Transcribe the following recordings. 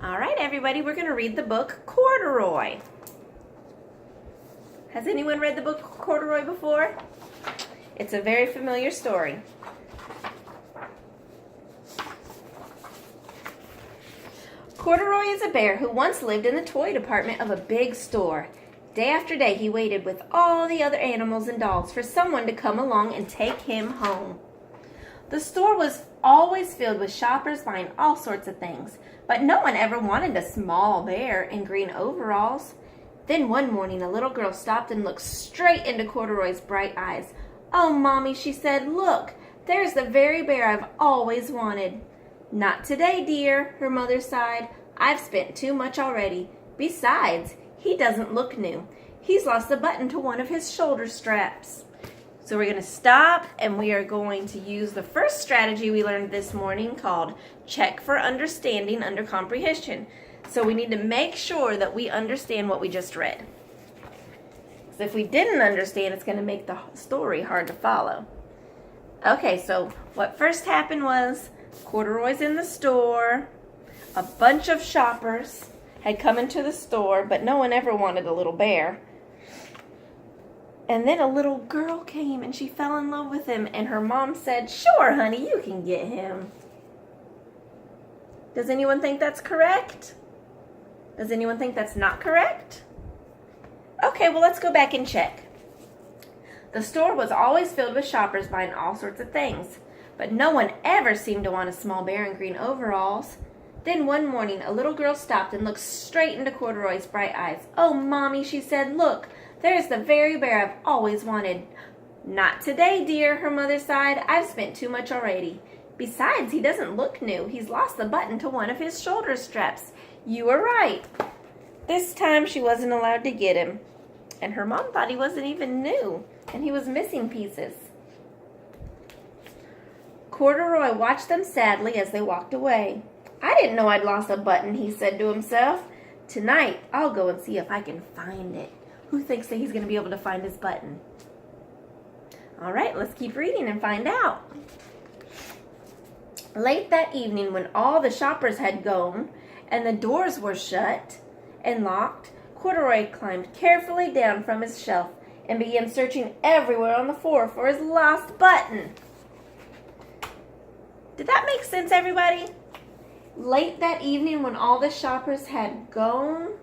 All right, everybody, we're going to read the book Corduroy. Has anyone read the book Corduroy before? It's a very familiar story. Corduroy is a bear who once lived in the toy department of a big store. Day after day, he waited with all the other animals and dolls for someone to come along and take him home. The store was always filled with shoppers buying all sorts of things, but no one ever wanted a small bear in green overalls. Then one morning, a little girl stopped and looked straight into Corduroy's bright eyes. "Oh, Mommy," she said, "look, there's the very bear I've always wanted." "Not today, dear," her mother sighed. "I've spent too much already. Besides, he doesn't look new. He's lost a button to one of his shoulder straps." So we're going to stop and we are going to use the first strategy we learned this morning called check for understanding under comprehension. So we need to make sure that we understand what we just read. So if we didn't understand, it's going to make the story hard to follow. Okay, so what first happened was Corduroy's in the store. A bunch of shoppers had come into the store, but no one ever wanted a little bear. And then a little girl came and she fell in love with him, and her mom said, "Sure, honey, you can get him." Does anyone think that's correct? Does anyone think that's not correct? Okay, well, let's go back and check. The store was always filled with shoppers buying all sorts of things, but no one ever seemed to want a small bear in green overalls. Then one morning, a little girl stopped and looked straight into Corduroy's bright eyes. "Oh, Mommy," she said, "look, there's the very bear I've always wanted." "Not today, dear," her mother sighed. "I've spent too much already. Besides, he doesn't look new. He's lost the button to one of his shoulder straps." You were right. This time she wasn't allowed to get him. And her mom thought he wasn't even new, and he was missing pieces. Corduroy watched them sadly as they walked away. "I didn't know I'd lost a button," he said to himself. "Tonight, I'll go and see if I can find it." Who thinks that he's going to be able to find his button? All right, let's keep reading and find out. Late that evening, when all the shoppers had gone and the doors were shut and locked, Corduroy climbed carefully down from his shelf and began searching everywhere on the floor for his lost button. Did that make sense, everybody? Late that evening, when all the shoppers had gone.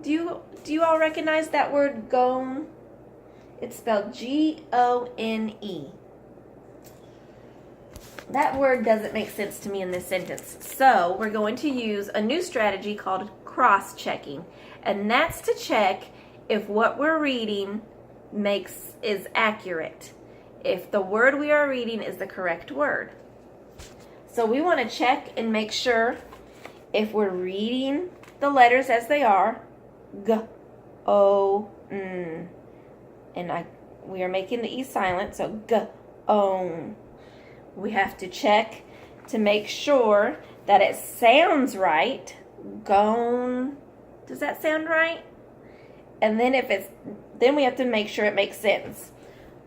Do you all recognize that word, gone? It's spelled G-O-N-E. That word doesn't make sense to me in this sentence. So we're going to use a new strategy called cross-checking. And that's to check if what we're reading is accurate. If the word we are reading is the correct word. So we want to check and make sure if we're reading the letters as they are. G, O, N. And we are making the E silent, so G, O. We have to check to make sure that it sounds right. Gone. Does that sound right? And then then we have to make sure it makes sense.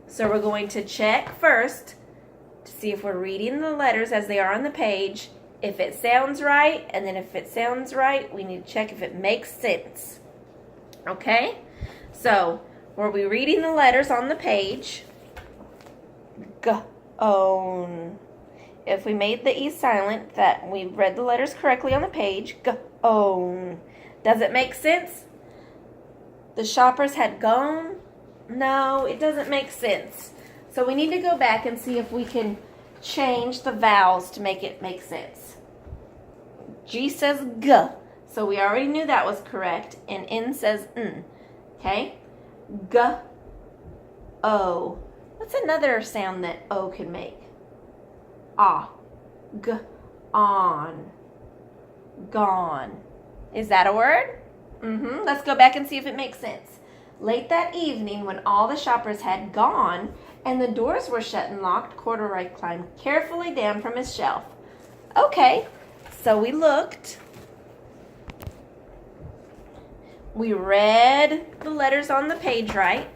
So we're going to check first to see if we're reading the letters as they are on the page, if it sounds right, and then if it sounds right, we need to check if it makes sense. Okay? So, were we reading the letters on the page? G-own. If we made the E silent, that we read the letters correctly on the page, G-own. Does it make sense? The shoppers had gone? No, it doesn't make sense. So we need to go back and see if we can change the vowels to make it make sense. G says G, so we already knew that was correct, and N says N. Okay? G, O. What's another sound that O can make? Ah. G, on. Gone. Is that a word? Let's go back and see if it makes sense. Late that evening, when all the shoppers had gone and the doors were shut and locked, Corduroy climbed carefully down from his shelf. Okay, so we looked. We read the letters on the page right.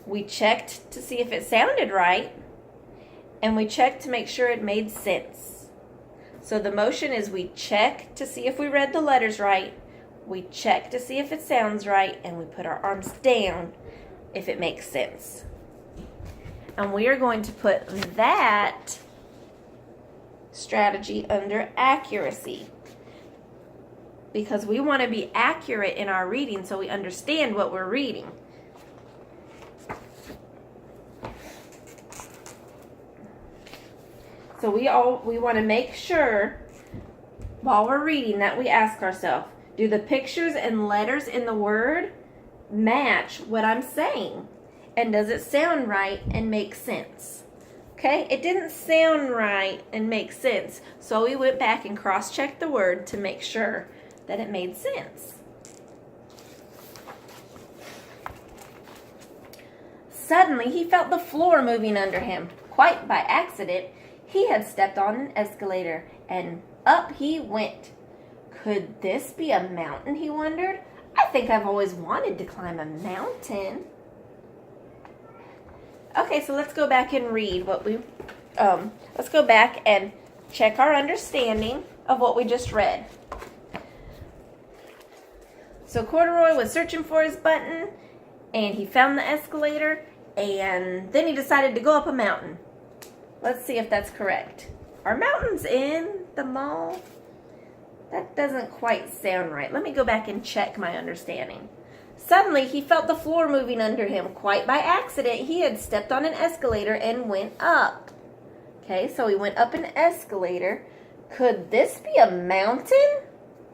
We checked to see if it sounded right. And we checked to make sure it made sense. So the motion is we check to see if we read the letters right, we check to see if it sounds right, and we put our arms down if it makes sense. And we are going to put that strategy under accuracy, because we want to be accurate in our reading so we understand what we're reading. So we want to make sure while we're reading that we ask ourselves, do the pictures and letters in the word match what I'm saying? And does it sound right and make sense? Okay, it didn't sound right and make sense, so we went back and cross-checked the word to make sure that it made sense. Suddenly, he felt the floor moving under him. Quite by accident, he had stepped on an escalator, and up he went. Could this be a mountain, he wondered? I think I've always wanted to climb a mountain. Okay, so let's go back and read what let's go back and check our understanding of what we just read. So Corduroy was searching for his button, and he found the escalator, and then he decided to go up a mountain. Let's see if that's correct. Are mountains in the mall? That doesn't quite sound right. Let me go back and check my understanding. Suddenly, he felt the floor moving under him. Quite by accident, he had stepped on an escalator and went up. Okay, so he went up an escalator. Could this be a mountain?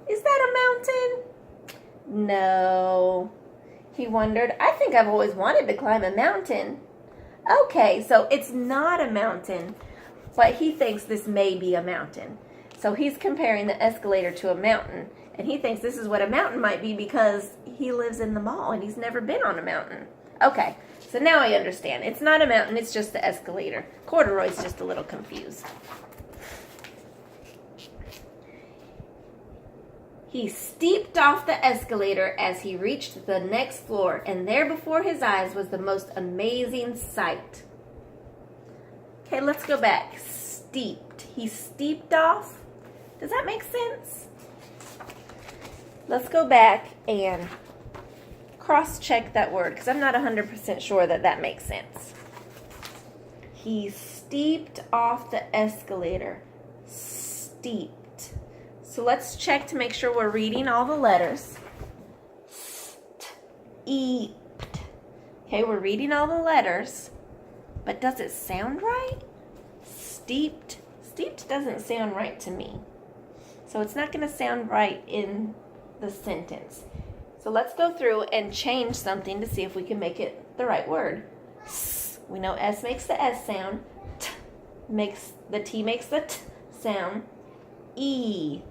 Is that a mountain? No. He wondered, I think I've always wanted to climb a mountain. Okay, so it's not a mountain, but he thinks this may be a mountain. So he's comparing the escalator to a mountain, and he thinks this is what a mountain might be because he lives in the mall and he's never been on a mountain. Okay, so now I understand. It's not a mountain, it's just the escalator. Corduroy's just a little confused. He stepped off the escalator as he reached the next floor, and there before his eyes was the most amazing sight. Okay, let's go back. Steeped. He steeped off. Does that make sense? Let's go back and cross-check that word, because I'm not 100% sure that that makes sense. He steeped off the escalator. Steeped. So let's check to make sure we're reading all the letters. Steeped. Okay, we're reading all the letters, but does it sound right? Steeped. Steeped doesn't sound right to me. So it's not going to sound right in the sentence. So let's go through and change something to see if we can make it the right word. We know S makes the S sound. The T makes the T sound. E.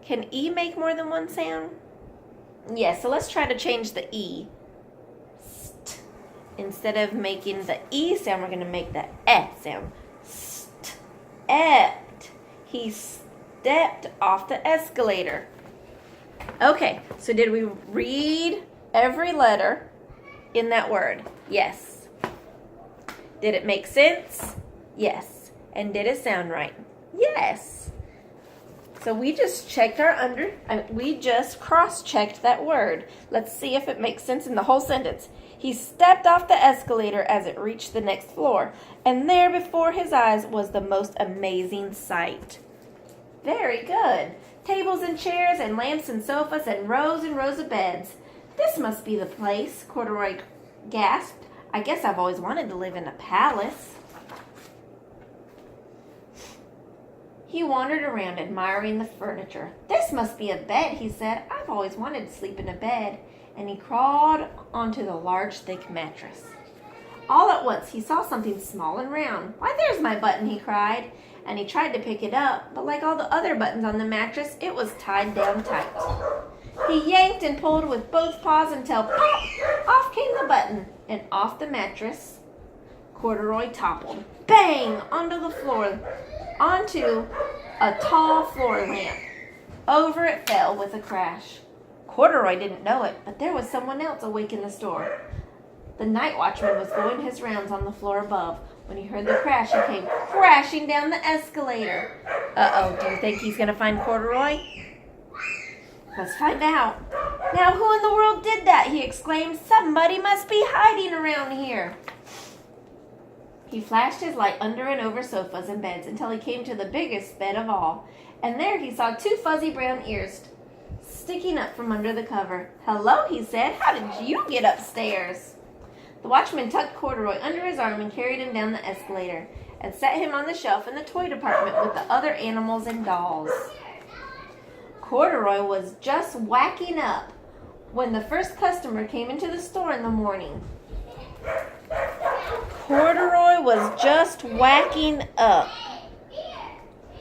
Can E make more than one sound? Yes, so let's try to change the E. St. Instead of making the E sound, we're going to make the E sound. Stepped. He stepped off the escalator. Okay, so did we read every letter in that word? Yes. Did it make sense? Yes. And did it sound right? Yes. So we just checked we just cross-checked that word. Let's see if it makes sense in the whole sentence. He stepped off the escalator as it reached the next floor, and there before his eyes was the most amazing sight. Very good. Tables and chairs and lamps and sofas and rows of beds. This must be the place, Corduroy gasped. I guess I've always wanted to live in a palace. He wandered around admiring the furniture. This must be a bed, he said. I've always wanted to sleep in a bed. And he crawled onto the large, thick mattress. All at once, he saw something small and round. Why, there's my button, he cried. And he tried to pick it up, but like all the other buttons on the mattress, it was tied down tight. He yanked and pulled with both paws until pop! Off came the button, and off the mattress, Corduroy toppled. Bang! Onto the floor, onto a tall floor lamp. Over it fell with a crash. Corduroy didn't know it, but there was someone else awake in the store. The night watchman was going his rounds on the floor above. When he heard the crash, he came crashing down the escalator. Uh-oh, do you think he's going to find Corduroy? Let's find out. Now, who in the world did that? He exclaimed. Somebody must be hiding around here. He flashed his light under and over sofas and beds until he came to the biggest bed of all. And there he saw 2 fuzzy brown ears sticking up from under the cover. Hello, he said. How did you get upstairs? The watchman tucked Corduroy under his arm and carried him down the escalator and set him on the shelf in the toy department with the other animals and dolls. Corduroy was just whacking up when the first customer came into the store in the morning. Corduroy was just whacking up.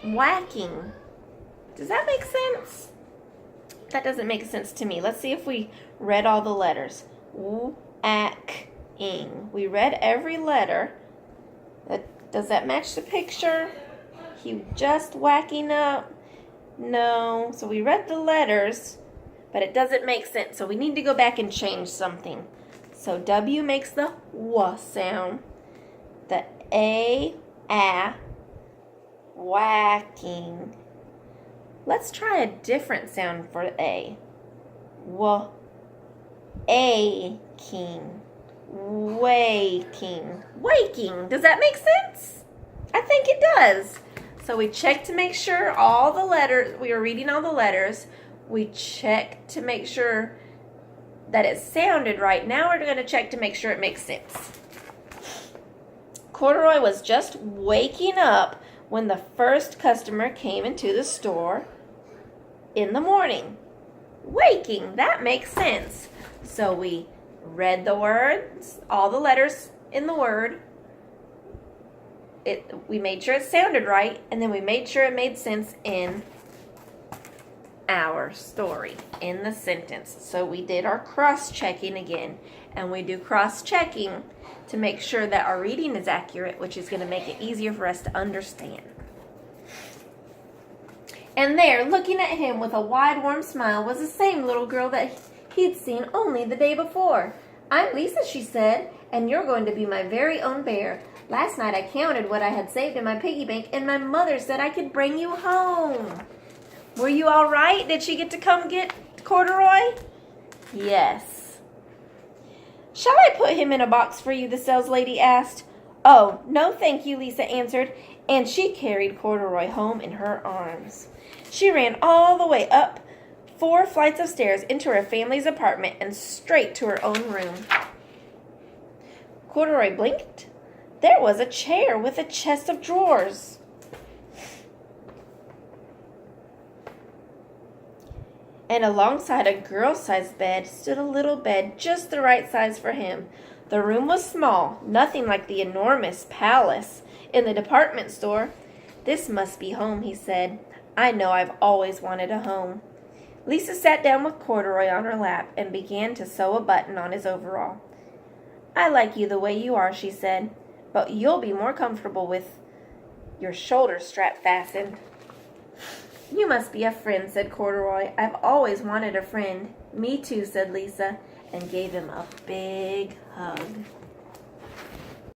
Whacking. Does that make sense? That doesn't make sense to me. Let's see if we read all the letters. Whack-ing. We read every letter. Does that match the picture? He just whacking up. No. So we read the letters, but it doesn't make sense. So we need to go back and change something. So W makes the W sound. The A, whacking. Let's try a different sound for A. Aching. Waking. Waking. Does that make sense? I think it does. So we checked to make sure all the letters, we were reading all the letters. We checked to make sure that it sounded right. Now we're going to check to make sure it makes sense. Corduroy was just waking up when the first customer came into the store in the morning. Waking, that makes sense. So we read the words, all the letters in the word. We made sure it sounded right, and then we made sure it made sense in our story, in the sentence. So we did our cross-checking again, and we do cross-checking to make sure that our reading is accurate, which is going to make it easier for us to understand. And there, looking at him with a wide, warm smile, was the same little girl that he'd seen only the day before. "I'm Lisa," she said, "and you're going to be my very own bear. Last night I counted what I had saved in my piggy bank, and my mother said I could bring you home." Were you all right? Did she get to come get Corduroy? Yes. "Shall I put him in a box for you?" the sales lady asked. "Oh, no, thank you," Lisa answered, and she carried Corduroy home in her arms. She ran all the way up 4 flights of stairs into her family's apartment and straight to her own room. Corduroy blinked. There was a chair with a chest of drawers. And alongside a girl-sized bed stood a little bed just the right size for him. The room was small, nothing like the enormous palace in the department store. "This must be home," he said. "I know I've always wanted a home." Lisa sat down with Corduroy on her lap and began to sew a button on his overall. "I like you the way you are," she said, "but you'll be more comfortable with your shoulder strap fastened." "You must be a friend," said Corduroy. "I've always wanted a friend." "Me too," said Lisa, and gave him a big hug.